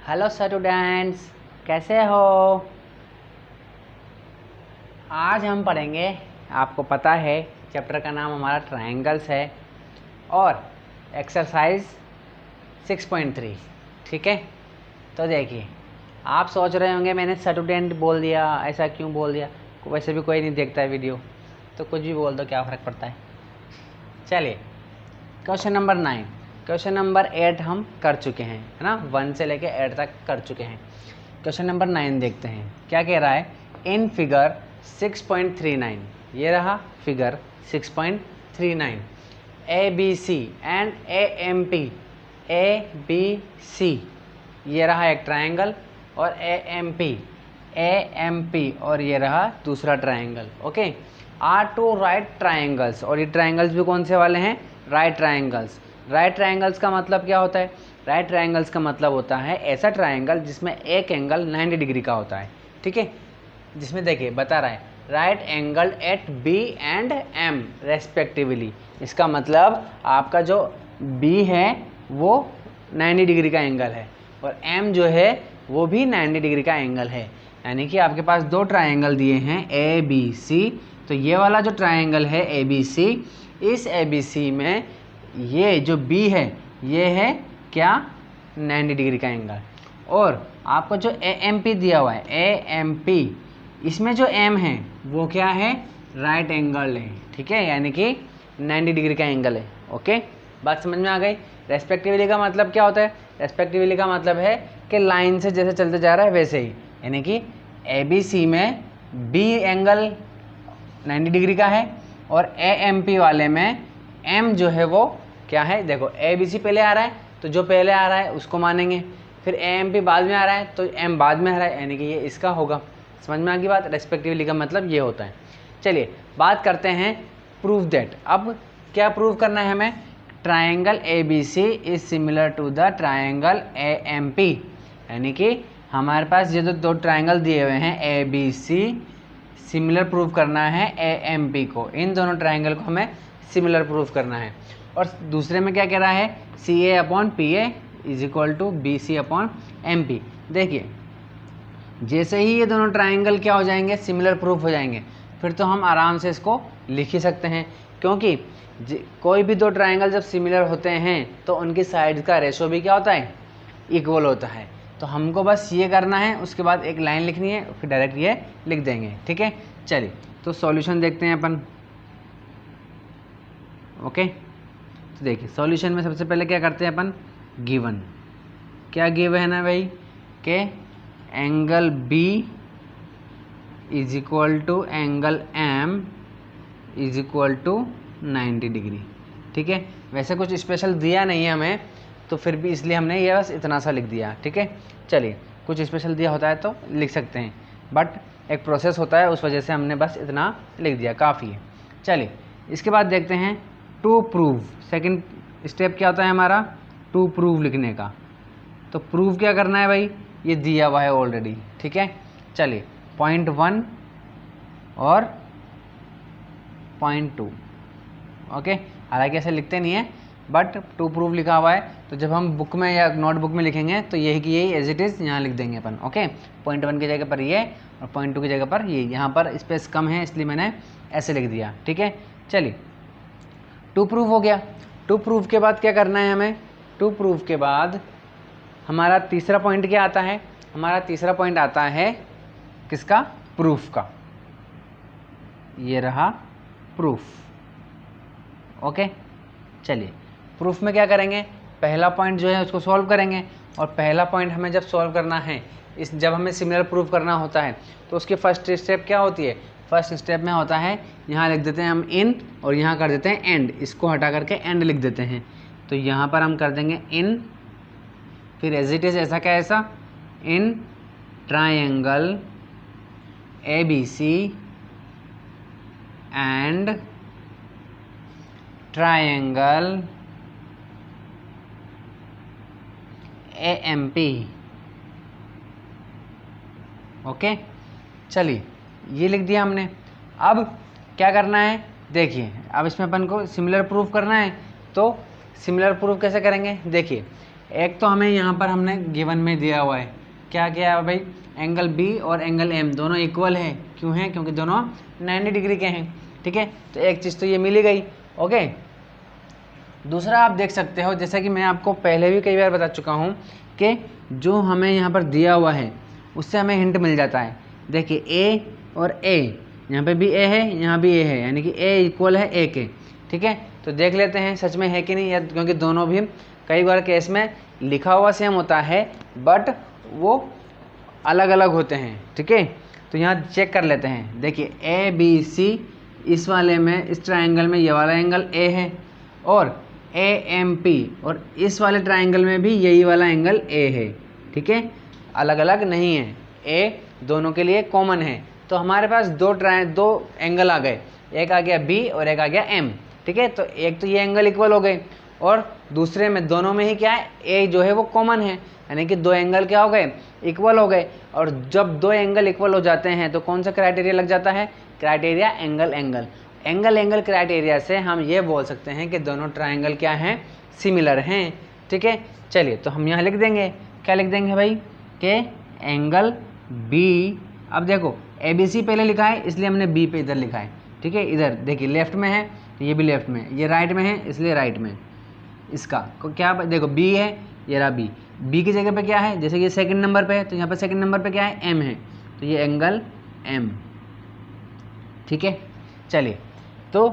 Hello students, कैसे हो। आज हम पढ़ेंगे, आपको पता है चैप्टर का नाम हमारा ट्रायंगल्स है और एक्सरसाइज 6.3। ठीक है, तो देखिए, आप सोच रहे होंगे मैंने स्टूडेंट बोल दिया, ऐसा क्यों बोल दिया। वैसे भी कोई नहीं देखता है वीडियो, तो कुछ भी बोल दो, क्या फ़र्क पड़ता है। चलिए, क्वेश्चन नंबर 9, क्वेश्चन नंबर 8 हम कर चुके हैं, है ना। 1 से लेके 8 तक कर चुके हैं। क्वेश्चन नंबर 9 देखते हैं क्या कह रहा है। इन फिगर 6.39, ये रहा figure 6.39, A B C and A M P, A B C, ये रहा एक ट्रायंगल, और ए एम पी और ये रहा दूसरा triangle. Okay, are two right triangles, और ये ट्रायंगल्स भी कौन से वाले हैं, राइट ट्रायंगल्स। राइट ट्रायंगल्स का मतलब क्या होता है, राइट ट्रायंगल्स का मतलब होता है ऐसा ट्रायंगल जिसमें एक एंगल 90 डिग्री का होता है। ठीक है, जिसमें देखिए बता रहा है right angle at B and M respectively. इसका मतलब आपका जो बी है वो 90 डिग्री का एंगल है और एम जो है वो भी 90 डिग्री का एंगल है। यानी कि आपके पास दो ट्रायंगल दिए हैं ए बी सी। तो ये वाला जो ट्रायंगल है ए बी सी, इस ए बी सी में ये जो बी है ये है क्या, 90 डिग्री का एंगल। और आपको जो ए एम पी दिया हुआ है ए एम पी, इसमें जो एम है वो क्या है, राइट एंगल है। ठीक है, यानी कि 90 डिग्री का एंगल है। ओके, बात समझ में आ गई। रेस्पेक्टिवली का मतलब क्या होता है, रेस्पेक्टिवली का मतलब है कि लाइन से जैसे चलते जा रहा है वैसे ही, यानी कि ए बी सी में बी एंगल 90 डिग्री का है और ए एम पी वाले में एम जो है वो क्या है, देखो ए बी सी पहले आ रहा है तो जो पहले आ रहा है उसको मानेंगे, फिर ए एम पी बाद में आ रहा है तो एम बाद में आ रहा है, यानी कि ये इसका होगा। समझ में आ गई बात, रेस्पेक्टिवली का मतलब ये होता है। चलिए बात करते हैं प्रूव दैट। अब क्या प्रूव करना है हमें, triangle A B C is similar to the triangle A M P, यानी कि हमारे पास ये जो दो ट्रायंगल दिए हुए हैं A B C, similar prove करना है ए एम पी को, इन दोनों ट्रायंगल को हमें सिमिलर प्रूव करना है। और दूसरे में क्या कह रहा है, C A upon P A is equal to B C upon M P. देखिए जैसे ही ये दोनों ट्रायंगल क्या हो जाएंगे, सिमिलर प्रूफ हो जाएंगे, फिर तो हम आराम से इसको लिख ही सकते हैं, क्योंकि कोई भी दो ट्रायंगल जब सिमिलर होते हैं तो उनकी साइड्स का रेशो भी क्या होता है, इक्वल होता है। तो हमको बस ये करना है, उसके बाद एक लाइन लिखनी है, फिर डायरेक्ट ये लिख देंगे। ठीक है, चलिए तो सॉल्यूशन देखते हैं अपन। ओके, तो देखिए सॉल्यूशन में सबसे पहले क्या करते हैं अपन, गिवन क्या गिव है ना भाई, के angle B is equal to angle M is equal to 90 degree. ठीक है, वैसे कुछ स्पेशल दिया नहीं है हमें, तो फिर भी इसलिए हमने ये बस इतना सा लिख दिया। ठीक है, चलिए कुछ स्पेशल दिया होता है तो लिख सकते हैं, बट एक प्रोसेस होता है उस वजह से हमने बस इतना लिख दिया, काफ़ी है। चलिए इसके बाद देखते हैं टू प्रूव। सेकंड स्टेप क्या होता है हमारा, टू प्रूव लिखने का। तो प्रूव क्या करना है भाई, ये दिया हुआ है ऑलरेडी। ठीक है, चलिए पॉइंट 1 और पॉइंट 2। ओके, हालांकि ऐसे लिखते नहीं है बट टू प्रूव लिखा हुआ है, तो जब हम बुक में या नोटबुक में लिखेंगे तो यही कि यही एज इट इज़ यहाँ लिख देंगे अपन। ओके, पॉइंट 1 की जगह पर ये और पॉइंट 2 की जगह पर ये, यहाँ पर स्पेस कम है इसलिए मैंने ऐसे लिख दिया। ठीक है, चलिए टू प्रूव हो गया। टू प्रूव के बाद क्या करना है हमें, टू प्रूव के बाद हमारा तीसरा पॉइंट क्या आता है, हमारा तीसरा पॉइंट आता है किसका, प्रूफ का। ये रहा प्रूफ। ओके, चलिए प्रूफ में क्या करेंगे, पहला पॉइंट जो है उसको सॉल्व करेंगे, और पहला पॉइंट हमें जब सॉल्व करना है, इस जब हमें सिमिलर प्रूफ करना होता है तो उसकी फर्स्ट स्टेप क्या होती है, फर्स्ट स्टेप में होता है यहाँ लिख देते हैं हम इन और यहाँ कर देते हैं एंड, इसको हटा करके एंड लिख देते हैं। तो यहाँ पर हम कर देंगे इन, फिर एज इट इज ऐसा क्या ऐसा, in triangle A B C and triangle A M P. Okay, चलिए ये लिख दिया हमने। अब क्या करना है, देखिए अब इसमें अपन को सिमिलर प्रूफ करना है, तो सिमिलर प्रूफ कैसे करेंगे, देखिए एक तो हमें यहाँ पर हमने गिवन में दिया हुआ है, क्या क्या है भाई, एंगल बी और एंगल एम दोनों इक्वल है। क्यों है? क्योंकि दोनों 90 डिग्री के हैं। ठीक है, तो एक चीज़ तो ये मिली गई। ओके, दूसरा आप देख सकते हो, जैसा कि मैं आपको पहले भी कई बार बता चुका हूँ कि जो हमें यहाँ पर दिया हुआ है उससे हमें हिंट मिल जाता है। देखिए ए और ए, यहाँ पे भी ए है, यहाँ भी ए है, यानी कि ए इक्वल है ए के। ठीक है, तो देख लेते हैं सच में है कि नहीं, या क्योंकि दोनों भी कई बार केस में लिखा हुआ सेम होता है बट वो अलग अलग होते हैं। ठीक है, तो यहाँ चेक कर लेते हैं। देखिए ए बी सी, इस वाले में, इस ट्राइंगल में ये वाला एंगल ए है, और ए एम पी, और इस वाले ट्राइंगल में भी यही वाला एंगल ए है। ठीक है, अलग अलग नहीं है, ए दोनों के लिए कॉमन है। तो हमारे पास दो एंगल आ गए, एक आ गया बी और एक आ गया एम। ठीक है, तो एक तो ये एंगल इक्वल हो गए, और दूसरे में दोनों में ही क्या है, ए जो है वो कॉमन है, यानी कि दो एंगल क्या हो गए, इक्वल हो गए। और जब दो एंगल इक्वल हो जाते हैं तो कौन सा क्राइटेरिया लग जाता है, criteria angle angle. Angle angle criteria से हम ये बोल सकते हैं कि दोनों ट्राइंगल क्या हैं, सिमिलर हैं। ठीक है, चलिए तो हम यहाँ लिख देंगे, क्या लिख देंगे भाई, कि एंगल बी, अब देखो ए बी सी पहले लिखा है इसलिए हमने बी पे इधर लिखा है। ठीक है, इधर देखिए लेफ्ट में है तो ये भी लेफ्ट में है, ये राइट में है इसलिए राइट में। इसका क्या देखो बी है, ये रहा बी, बी की जगह पे क्या है, जैसे कि सेकंड नंबर पे है तो यहाँ पे सेकंड नंबर पे क्या है, एम है, तो ये एंगल एम। ठीक है, चलिए तो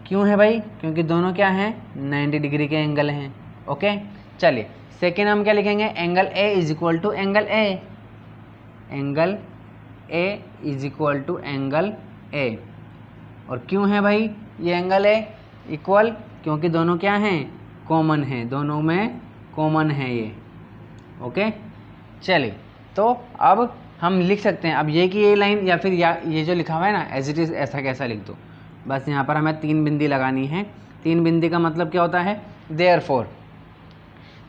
क्यों है भाई, क्योंकि दोनों क्या हैं, 90 डिग्री के एंगल हैं। ओके, चलिए सेकेंड हम क्या लिखेंगे, angle A is equal to angle A, angle A is equal to angle A. और क्यों है भाई ये एंगल ए इक्वल, क्योंकि दोनों क्या हैं, कॉमन है, दोनों में कॉमन है ये। ओके, चलिए तो अब हम लिख सकते हैं, अब ये कि ये लाइन या फिर ये जो लिखा हुआ है ना एज इट इज़ ऐसा कैसा लिख दो, बस यहाँ पर हमें 3 बिंदी लगानी है। 3 बिंदी का मतलब क्या होता है, देयरफॉर।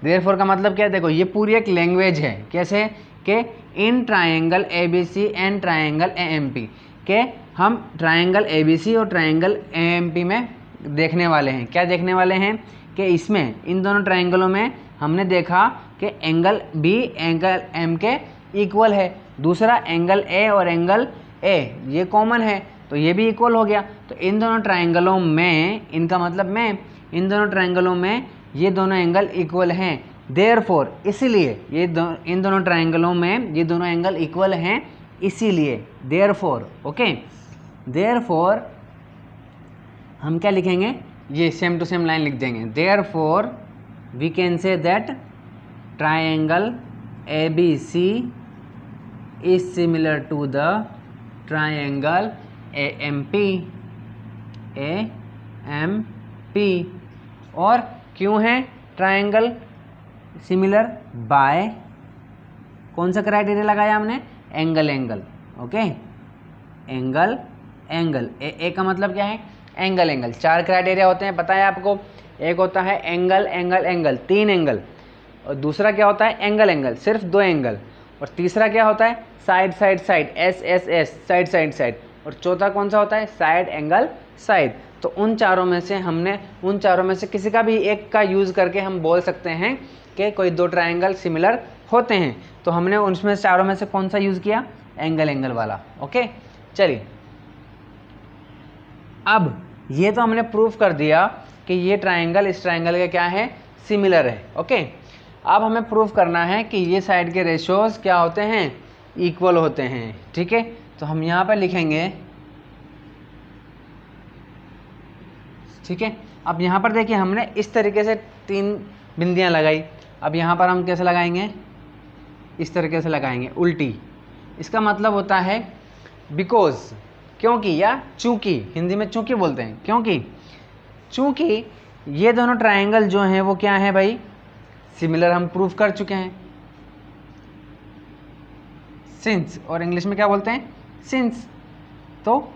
देयरफॉर का मतलब क्या है, देखो ये पूरी एक लैंग्वेज है, कैसे कि in triangle A B C and triangle A M P, के हम ट्राइंगल ए बी सी और ट्राइंगल ए एम पी में देखने वाले हैं। क्या देखने वाले हैं कि इसमें इन दोनों ट्राइंगलों में हमने देखा कि एंगल बी एंगल एम के इक्वल है, दूसरा एंगल ए और एंगल ए ये कॉमन है तो ये भी इक्वल हो गया। तो इन दोनों ट्राइंगलों में, इनका मतलब में, इन दोनों ट्राइंगलों में ये दोनों एंगल इक्वल हैं, देयरफॉर इसीलिए ये इन दोनों ट्राइंगलों में ये दोनों एंगल इक्वल हैं, इसीलिए देयरफॉर। ओके, देयरफॉर हम क्या लिखेंगे, ये सेम टू सेम लाइन लिख देंगे, therefore we can say that triangle A B C is similar to the triangle A M P. और क्यों है ट्राइंगल सिमिलर, बाय कौन सा क्राइटेरिया लगाया हमने, angle angle. Okay, angle angle, A का मतलब क्या है, एंगल एंगल। 4 क्राइटेरिया होते हैं, पता है आपको, एक होता है एंगल एंगल एंगल, 3 एंगल, और दूसरा क्या होता है एंगल एंगल, सिर्फ 2 एंगल, और तीसरा क्या होता है side side side, S S S, side side side, और चौथा कौन सा होता है साइड एंगल साइड। तो उन चारों में से किसी का भी एक का यूज़ करके हम बोल सकते हैं कि कोई 2 ट्राइंगल सिमिलर होते हैं। तो हमने उसमें चारों में से कौन सा यूज़ किया, एंगल एंगल वाला। ओके, चलिए अब ये तो हमने प्रूफ कर दिया कि ये ट्राइंगल इस ट्राइंगल के क्या है, सिमिलर है। ओके, अब हमें प्रूफ करना है कि ये साइड के रेशियोज क्या होते हैं, इक्वल होते हैं। ठीक है, तो हम यहाँ पर लिखेंगे, ठीक है। अब यहाँ पर देखिए हमने इस तरीके से 3 बिंदियाँ लगाई, अब यहाँ पर हम कैसे लगाएंगे, इस तरीके से लगाएंगे उल्टी। इसका मतलब होता है बिकॉज, क्योंकि, या चूंकि, हिंदी में चूंकि बोलते हैं, चूंकि ये दोनों ट्राइंगल जो हैं वो क्या है भाई, सिमिलर हम प्रूफ कर चुके हैं, सिंस, और इंग्लिश में क्या बोलते हैं, सिंस। तो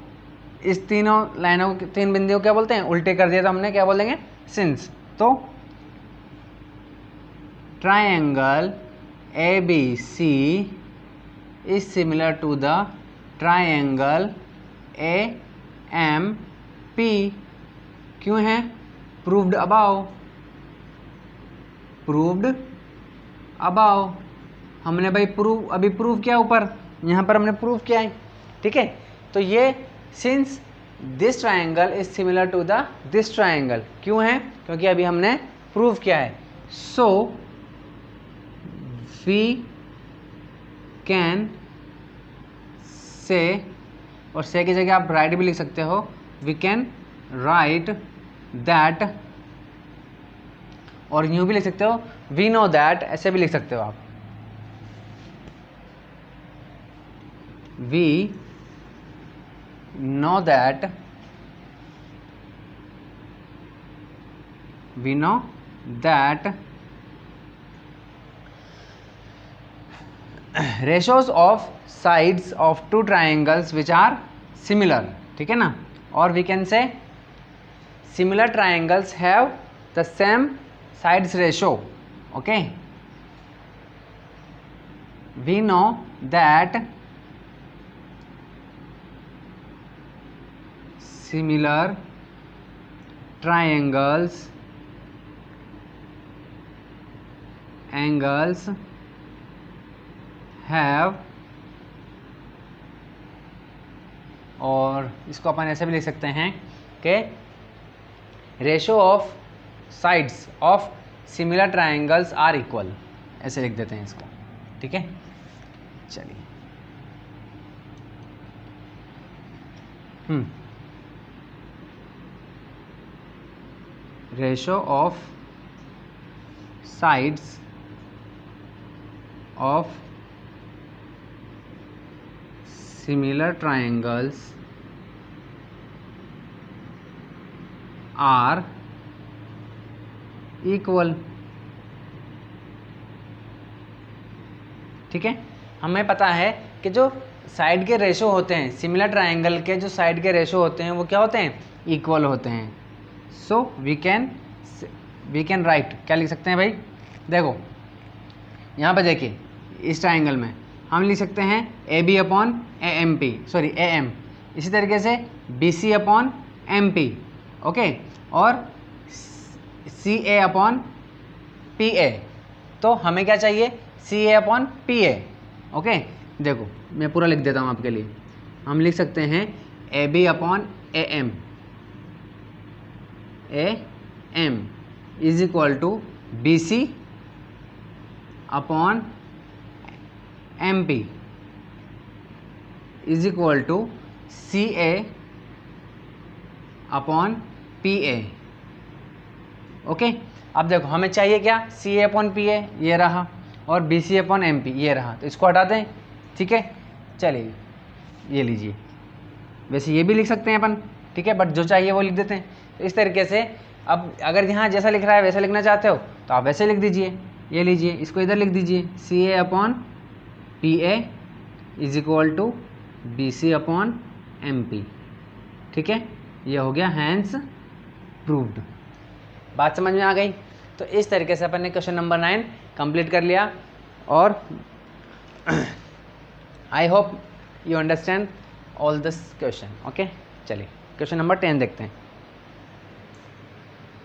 इस तीनों लाइनों को, 3 बिंदियों क्या बोलते हैं, उल्टे कर दिया तो हमने क्या बोल देंगे, सिंस। तो triangle A B C is similar to the triangle A M P. क्यों है, प्रूव्ड अबाउ, प्रूव्ड अबाव। हमने भाई अभी प्रूव किया ऊपर, यहाँ पर हमने प्रूव किया है, ठीक है। तो ये since this triangle is similar to the this triangle, क्यों है? क्योंकि अभी हमने प्रूव किया है। सो वी कैन से, और से की जगह आप राइट भी लिख सकते हो, वी कैन राइट दैट, और यूं भी लिख सकते हो वी नो दैट, ऐसे भी लिख सकते हो आप। We know that, we know that ratios of sides of two triangles which are similar, ठीक है ना। और we can say similar triangles have the same sides ratio, okay। we know that similar triangles angles have, और इसको अपन ऐसे भी लिख सकते हैं कि ratio of sides of similar triangles are equal, ऐसे लिख देते हैं इसको, ठीक है। चलिए ratio of sides of similar triangles are equal, ठीक है। हमें पता है कि जो साइड के रेशो होते हैं सिमिलर ट्राइंगल के, जो साइड के रेशो होते हैं वो क्या होते हैं? इक्वल होते हैं। सो वी कैन राइट, क्या लिख सकते हैं भाई? देखो यहाँ पे देखिए, इस ट्राइंगल में हम लिख सकते हैं A B upon A M P, sorry A M, इसी तरीके से B C upon M P, okay, और सी ए अपॉन पी ए। तो हमें क्या चाहिए? सी A upon P A, okay. देखो मैं पूरा लिख देता हूँ आपके लिए। हम लिख सकते हैं A B upon A M is equal to B C upon M P is equal to C A upon P A, okay. अब देखो हमें चाहिए क्या? सी ए अपॉन पी ए ये रहा, और B C upon M P ये रहा, तो इसको हटा दें, ठीक है। चलिए ये लीजिए, वैसे ये भी लिख सकते हैं अपन, ठीक है, बट जो चाहिए वो लिख देते हैं। तो इस तरीके से अब अगर यहाँ जैसा लिख रहा है वैसा लिखना चाहते हो तो आप वैसे लिख दीजिए। ये लीजिए, इसको इधर लिख दीजिए, C A upon P A is equal to B C upon M P, ठीक है। ये हो गया हैंस प्रूव्ड। बात समझ में आ गई? तो इस तरीके से अपन ने क्वेश्चन नंबर 9 कंप्लीट कर लिया, और I hope you understand all this question, okay. चलिए क्वेश्चन नंबर 10 देखते हैं।